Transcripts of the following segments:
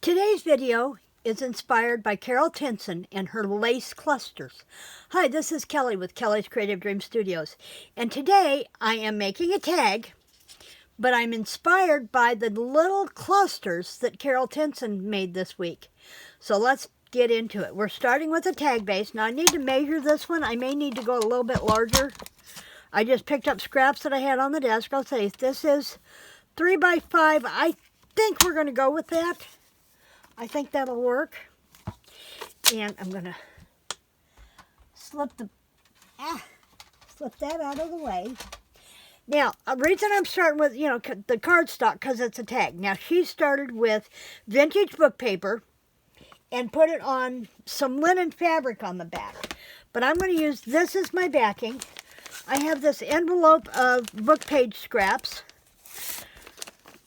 Today's video is inspired by Carol Tinson and her lace clusters. Hi, this is Kelly with Kelly's Creative Dream Studios, and today I am making a tag, but I'm inspired by the little clusters that Carol Tinson made this week. So let's get into it. We're starting with a tag base. Now I need to measure this one. I may need to go a little bit larger. I just picked up scraps that I had on the desk. I'll say this is 3 by 5. I think we're going to go with that. I think that'll work. And I'm going to slip that out of the way. Now, a reason I'm starting with, the cardstock, because it's a tag. Now, she started with vintage book paper and put it on some linen fabric on the back. But I'm going to use this as my backing. I have this envelope of book page scraps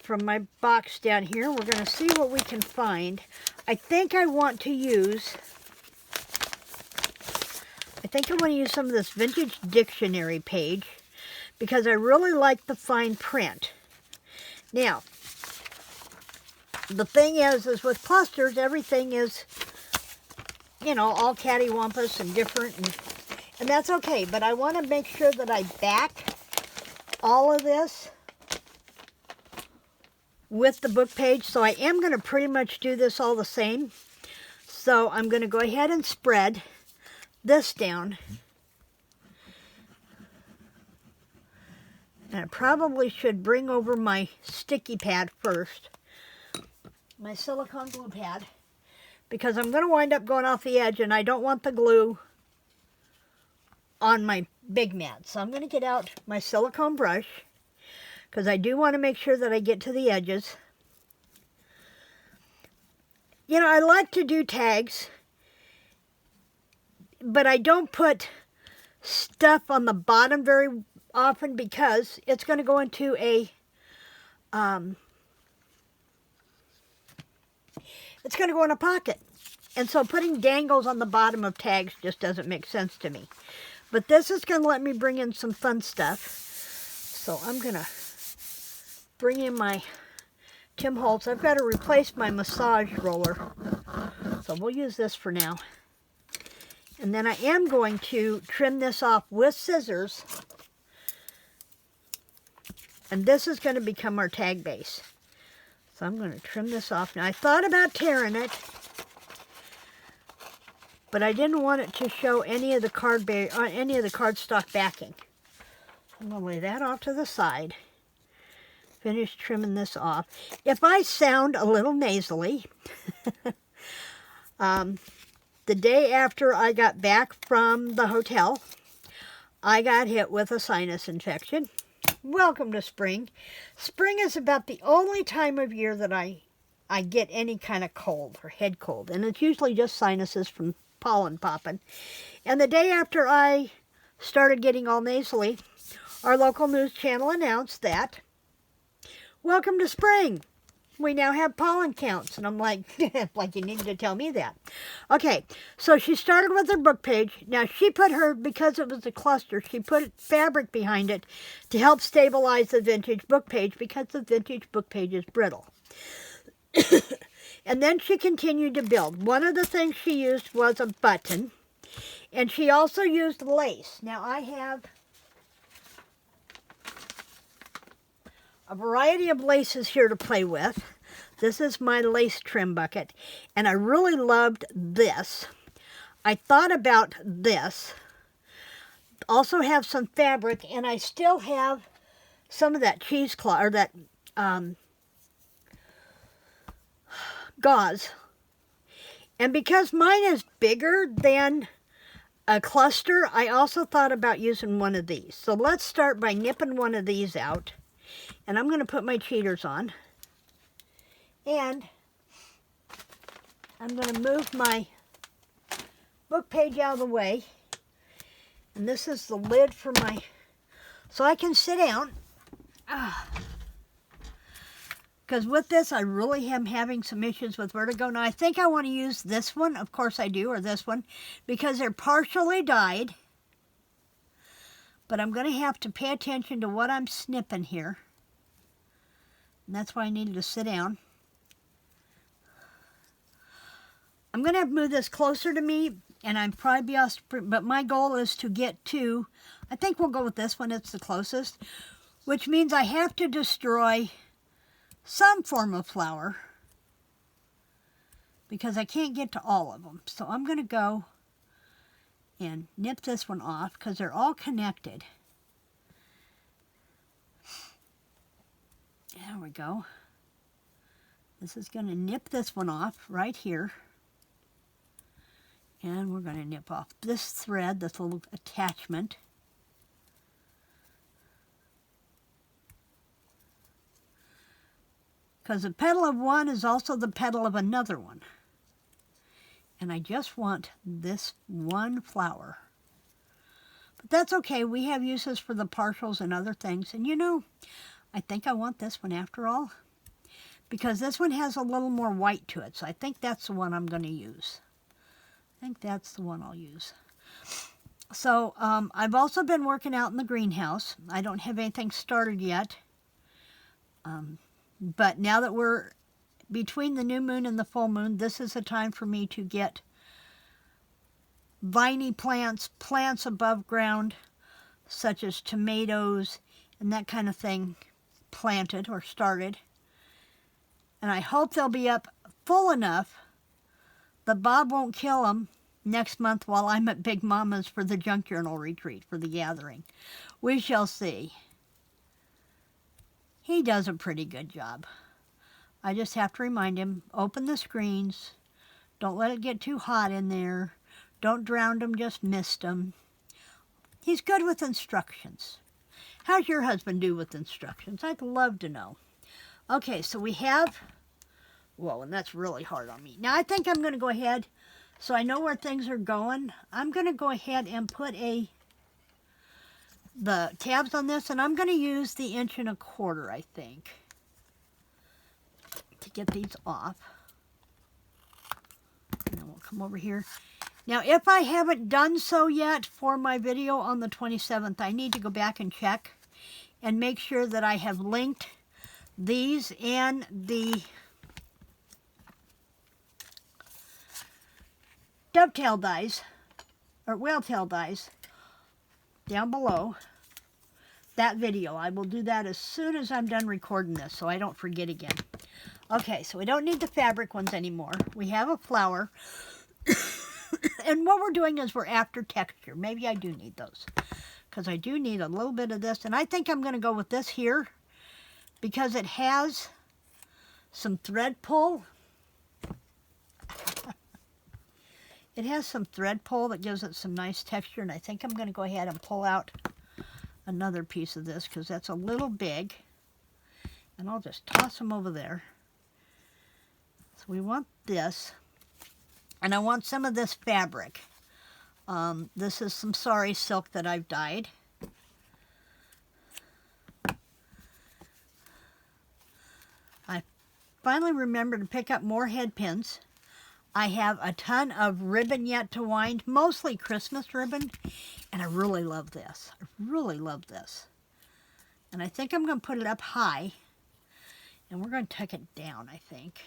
from my box down here. We're going to see what we can find. I think I want to use some of this vintage dictionary page because I really like the fine print. Now, the thing is with clusters, everything is, all cattywampus and different, and that's okay, but I want to make sure that I back all of this with the book page, so I am going to pretty much do this all the same. So I'm going to go ahead and spread this down. And I probably should bring over my sticky pad first, my silicone glue pad, because I'm going to wind up going off the edge and I don't want the glue on my big mat. So I'm going to get out my silicone brush, because I do want to make sure that I get to the edges. I like to do tags, but I don't put stuff on the bottom very often because it's going to go into a, it's going to go in a pocket. And so putting dangles on the bottom of tags just doesn't make sense to me. But this is going to let me bring in some fun stuff. So I'm going to bring in my Tim Holtz. I've got to replace my massage roller, so we'll use this for now. And then I am going to trim this off with scissors, and this is going to become our tag base. So I'm going to trim this off. Now I thought about tearing it, but I didn't want it to show any of the cardstock backing. I'm going to lay that off to the side. Finish trimming this off. If I sound a little nasally, the day after I got back from the hotel, I got hit with a sinus infection. Welcome to spring. Spring is about the only time of year that I get any kind of cold or head cold, and it's usually just sinuses from pollen popping. And the day after I started getting all nasally, our local news channel announced that welcome to spring. We now have pollen counts. And I'm like, like you needed to tell me that. Okay, so she started with her book page. Now she put because it was a cluster, she put fabric behind it to help stabilize the vintage book page because the vintage book page is brittle. And then she continued to build. One of the things she used was a button. And she also used lace. Now I have a variety of laces here to play with. This is my lace trim bucket, and I really loved this. I thought about this. Also have some fabric, and I still have some of that cheesecloth, or that gauze. And because mine is bigger than a cluster, I also thought about using one of these. So let's start by nipping one of these out. And I'm going to put my cheaters on. And I'm going to move my book page out of the way. And this is the lid for my, so I can sit down. Because with this, I really am having some issues with vertigo. Now, I think I want to use this one. Of course I do, or this one, because they're partially dyed. But I'm going to have to pay attention to what I'm snipping here. And that's why I needed to sit down. I'm going to have to move this closer to me, and I'm probably be off, but my goal is to get to, I think we'll go with this one, it's the closest, which means I have to destroy some form of flower because I can't get to all of them. So I'm going to go and nip this one off because they're all connected. There we go. This is going to nip this one off right here. And we're going to nip off this thread, this little attachment. Because the petal of one is also the petal of another one. And I just want this one flower. But that's okay. We have uses for the partials and other things. And you know, I think I want this one after all. Because this one has a little more white to it. So I think that's the one I'm going to use. I think that's the one I'll use. So I've also been working out in the greenhouse. I don't have anything started yet. But now that we're between the new moon and the full moon, this is the time for me to get viney plants, plants above ground, such as tomatoes and that kind of thing, planted or started. And I hope they'll be up full enough that Bob won't kill them next month while I'm at Big Mama's for the junk journal retreat, for the gathering. We shall see. He does a pretty good job. I just have to remind him, open the screens, don't let it get too hot in there, don't drown them, just mist them. He's good with instructions. How's your husband do with instructions? I'd love to know. Okay, so we have, whoa, and that's really hard on me. Now I think I'm going to go ahead, so I know where things are going. I'm going to go ahead and put the tabs on this, and I'm going to use the 1¼ inch, I think, to get these off. And then we'll come over here. Now, if I haven't done so yet for my video on the 27th, I need to go back and check and make sure that I have linked these and the dovetail dies, or whale-tail dies, down below that video. I will do that as soon as I'm done recording this so I don't forget again. Okay, so we don't need the fabric ones anymore. We have a flower. And what we're doing is we're after texture. Maybe I do need those because I do need a little bit of this. And I think I'm going to go with this here because it has some thread pull. It has some thread pull that gives it some nice texture, and I think I'm going to go ahead and pull out another piece of this because that's a little big, and I'll just toss them over there. So we want this, and I want some of this fabric. This is some sari silk that I've dyed. I finally remembered to pick up more head pins. I have a ton of ribbon yet to wind, mostly Christmas ribbon, and I really love this. I really love this. And I think I'm going to put it up high, and we're going to tuck it down, I think.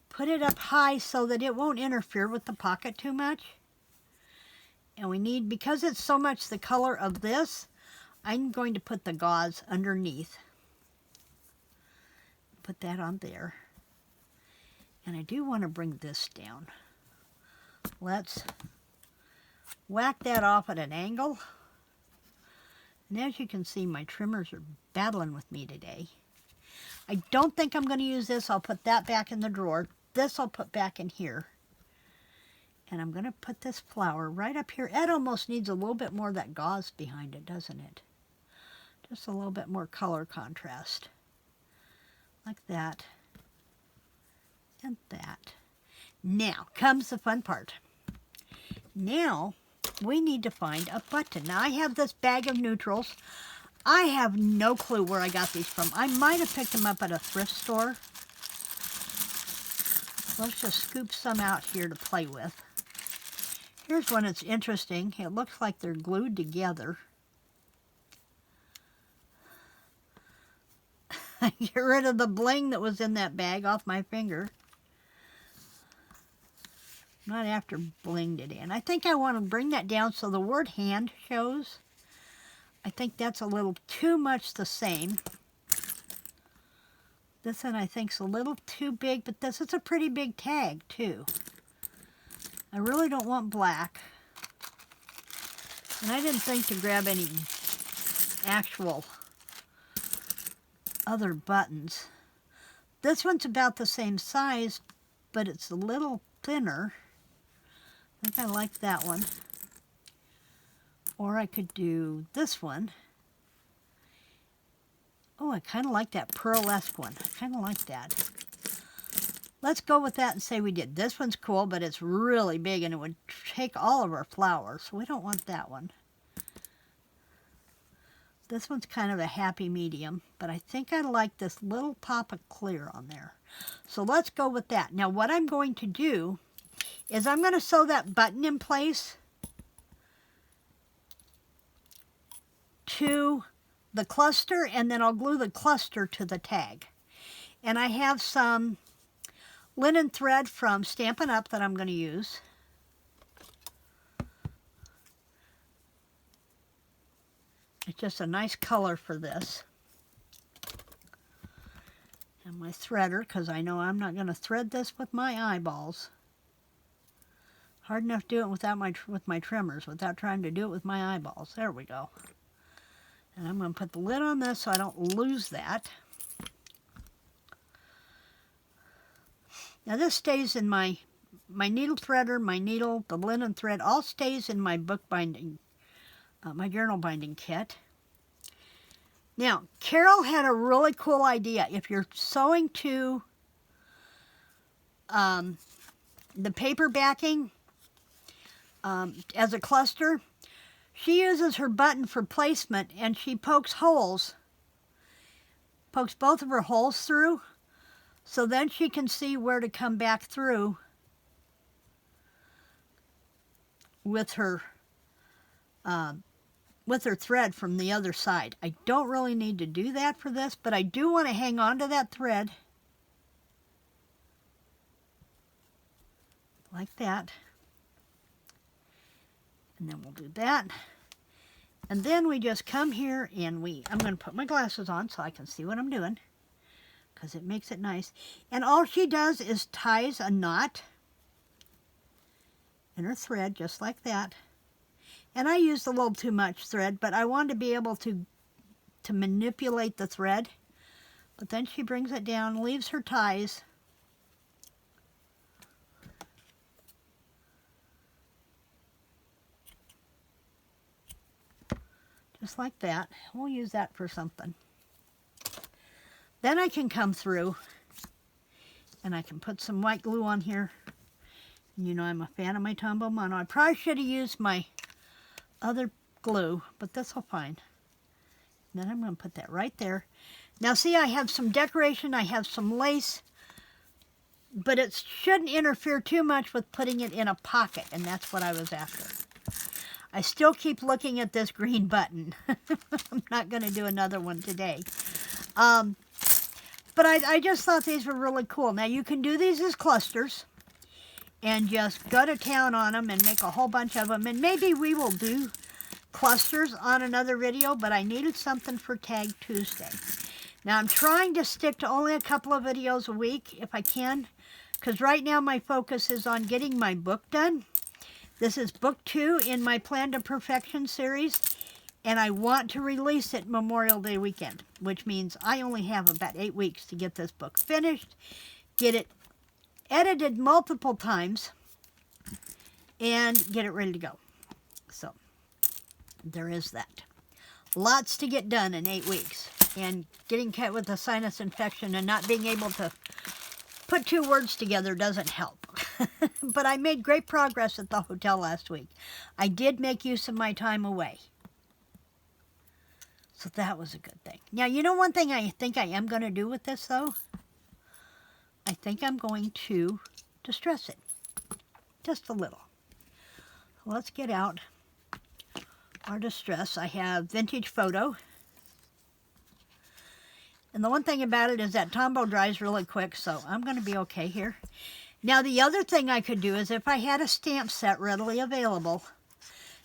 Put it up high so that it won't interfere with the pocket too much. And we need, because it's so much the color of this, I'm going to put the gauze underneath. Put that on there. And I do want to bring this down. Let's whack that off at an angle. And as you can see, my trimmers are battling with me today. I don't think I'm going to use this. I'll put that back in the drawer. This I'll put back in here. And I'm going to put this flower right up here. It almost needs a little bit more of that gauze behind it, doesn't it? Just a little bit more color contrast. Like that. And that. Now comes the fun part. Now we need to find a button. Now I have this bag of neutrals. I have no clue where I got these from. I might have picked them up at a thrift store. Let's just scoop some out here to play with. Here's one that's interesting. It looks like they're glued together. Get rid of the bling that was in that bag off my finger. not after blinged it in. I think I want to bring that down so the word hand shows. I think that's a little too much the same. This one I think is a little too big, but this is a pretty big tag too. I really don't want black. And I didn't think to grab any actual other buttons. This one's about the same size, but it's a little thinner. I think I like that one. Or I could do this one. Oh, I kind of like that pearlesque one. I kind of like that. Let's go with that and say we did. This one's cool, but it's really big and it would take all of our flowers, so we don't want that one. This one's kind of a happy medium, but I think I like this little pop of clear on there. So let's go with that. Now what I'm going to do is I'm going to sew that button in place to the cluster, and then I'll glue the cluster to the tag. And I have some linen thread from Stampin' Up! That I'm going to use. It's just a nice color for this. And my threader, because I know I'm not going to thread this with my eyeballs. Hard enough to do it without with my trimmers, without trying to do it with my eyeballs. There we go. And I'm going to put the lid on this so I don't lose that. Now this stays in my needle threader, my needle, the linen thread, all stays in my book binding, my journal binding kit. Now, Carol had a really cool idea. If you're sewing to the paper backing as a cluster, she uses her button for placement, and she pokes holes, pokes both of her holes through, so then she can see where to come back through with her thread from the other side. I don't really need to do that for this, but I do want to hang on to that thread like that. And then we'll do that. And then we just come here and I'm going to put my glasses on so I can see what I'm doing, because it makes it nice. And all she does is ties a knot in her thread, just like that. And I used a little too much thread, but I wanted to be able to manipulate the thread. But then she brings it down, leaves her ties. Just like that. We'll use that for something. Then I can come through and I can put some white glue on here. You know I'm a fan of my Tombow Mono. I probably should have used my other glue, but this will fine. And then I'm going to put that right there. Now see, I have some decoration, I have some lace, but it shouldn't interfere too much with putting it in a pocket, and that's what I was after. I still keep looking at this green button. I'm not going to do another one today. But I just thought these were really cool. Now you can do these as clusters and just go to town on them and make a whole bunch of them. And maybe we will do clusters on another video, but I needed something for Tag Tuesday. Now I'm trying to stick to only a couple of videos a week if I can, because right now my focus is on getting my book done. This is book 2 in my Plan to Perfection series, and I want to release it Memorial Day weekend, which means I only have about 8 weeks to get this book finished, get it edited multiple times, and get it ready to go. So there is that. Lots to get done in 8 weeks, and getting cut with a sinus infection and not being able to put 2 words together doesn't help. But I made great progress at the hotel last week. I did make use of my time away. So that was a good thing. Now, you know one thing I think I am going to do with this, though? I think I'm going to distress it. Just a little. Let's get out our distress. I have Vintage Photo. And the one thing about it is that Tombow dries really quick, so I'm going to be okay here. Now the other thing I could do is if I had a stamp set readily available,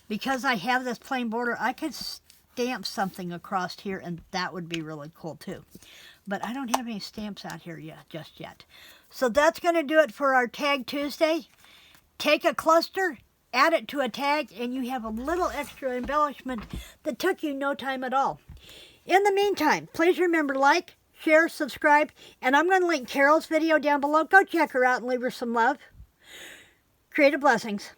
because I have this plain border, I could stamp something across here and that would be really cool too. But I don't have any stamps out here yet, just yet. So that's going to do it for our Tag Tuesday. Take a cluster, add it to a tag, and you have a little extra embellishment that took you no time at all. In the meantime, please remember, like, share, subscribe, and I'm going to link Carol's video down below. Go check her out and leave her some love. Creative blessings.